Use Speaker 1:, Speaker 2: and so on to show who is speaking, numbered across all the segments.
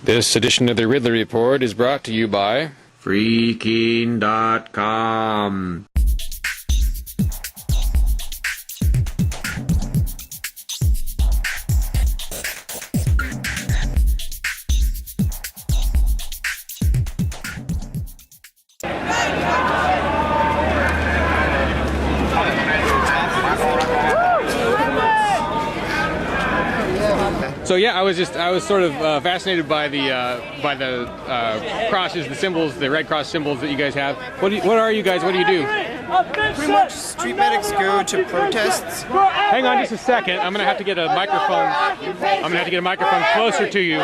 Speaker 1: This edition of the Ridley Report is brought to you by Freaking.com. So yeah, I was sort of fascinated by the crosses, the symbols, the Red Cross symbols that you guys have. What are you guys? What do you do?
Speaker 2: Pretty much street medics go to protests.
Speaker 1: Hang on just a second. I'm gonna have to get a microphone. Closer to you.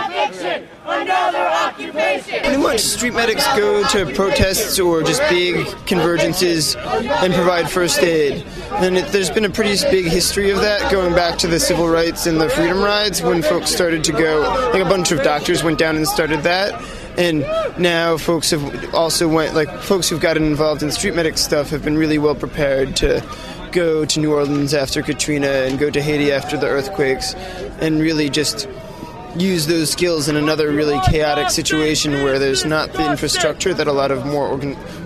Speaker 2: Pretty much street medics go to protests or just big convergences and provide first aid. And there's been a pretty big history of that going back to the civil rights and the freedom rides when folks started to go, like a bunch of doctors went down and started that. And now folks have also folks who've gotten involved in street medic stuff have been really well prepared to go to New Orleans after Katrina and go to Haiti after the earthquakes and really just use those skills in another really chaotic situation where there's not the infrastructure that a lot of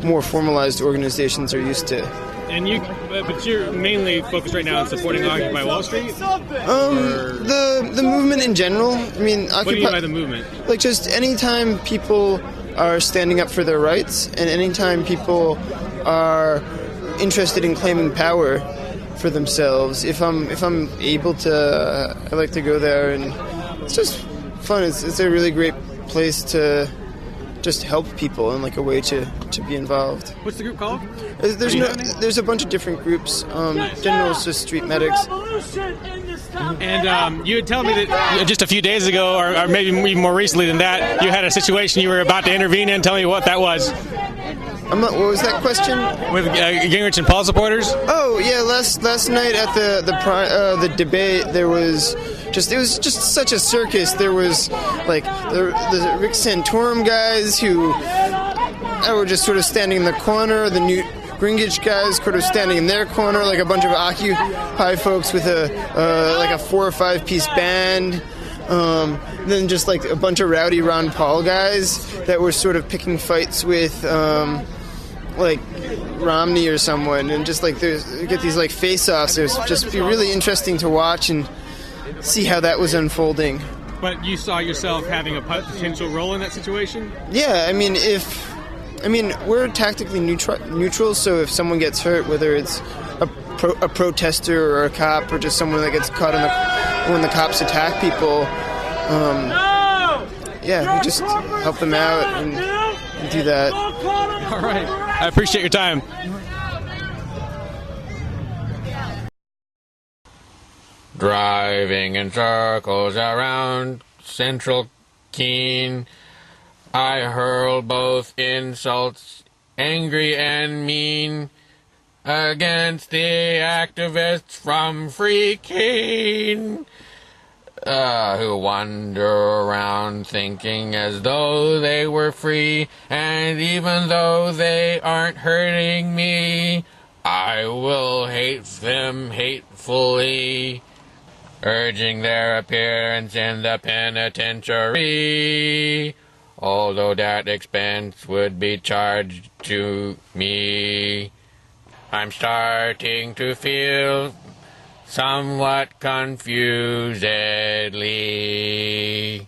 Speaker 2: more formalized organizations are used to.
Speaker 1: And but you're mainly focused right now on supporting Occupy Wall Street?
Speaker 2: The movement in general. I mean,
Speaker 1: what do you mean by the movement?
Speaker 2: Like just anytime people are standing up for their rights, and anytime people are interested in claiming power for themselves. If I'm able to, I like to go there, and it's just fun. It's a really great place to just help people and like a way to be involved.
Speaker 1: What's the group called?
Speaker 2: There's a bunch of different groups. General is just street medics.
Speaker 1: And you had told me that just a few days ago, or maybe even more recently than that, you had a situation you were about to intervene in. Tell me what that was.
Speaker 2: What was that question?
Speaker 1: With Gingrich and Paul supporters?
Speaker 2: Oh yeah, last night at the debate, it was just such a circus. There was like the Rick Santorum guys who were just sort of standing in the corner, the Newt Gingrich guys sort of standing in their corner, like a bunch of Occupy folks with a 4 or 5 piece band. Then just like a bunch of rowdy Ron Paul guys that were sort of picking fights with like Romney or someone, and just like you get these like face-offs. It was just be really interesting to watch and see how that was unfolding.
Speaker 1: But you saw yourself having a potential role in that situation?
Speaker 2: Yeah, I mean, we're tactically neutral, so if someone gets hurt, whether it's a protester or a cop or just someone that gets caught when the cops attack people, we just help them out and do that.
Speaker 1: All right. I appreciate your time. Driving in circles around Central Keene, I hurl both insults, angry and mean, against the activists from Free Keene, who wander around thinking as though they were free, and even though they aren't hurting me, I will hate them hatefully, urging their appearance in the penitentiary, although that expense would be charged to me. I'm starting to feel somewhat confusedly.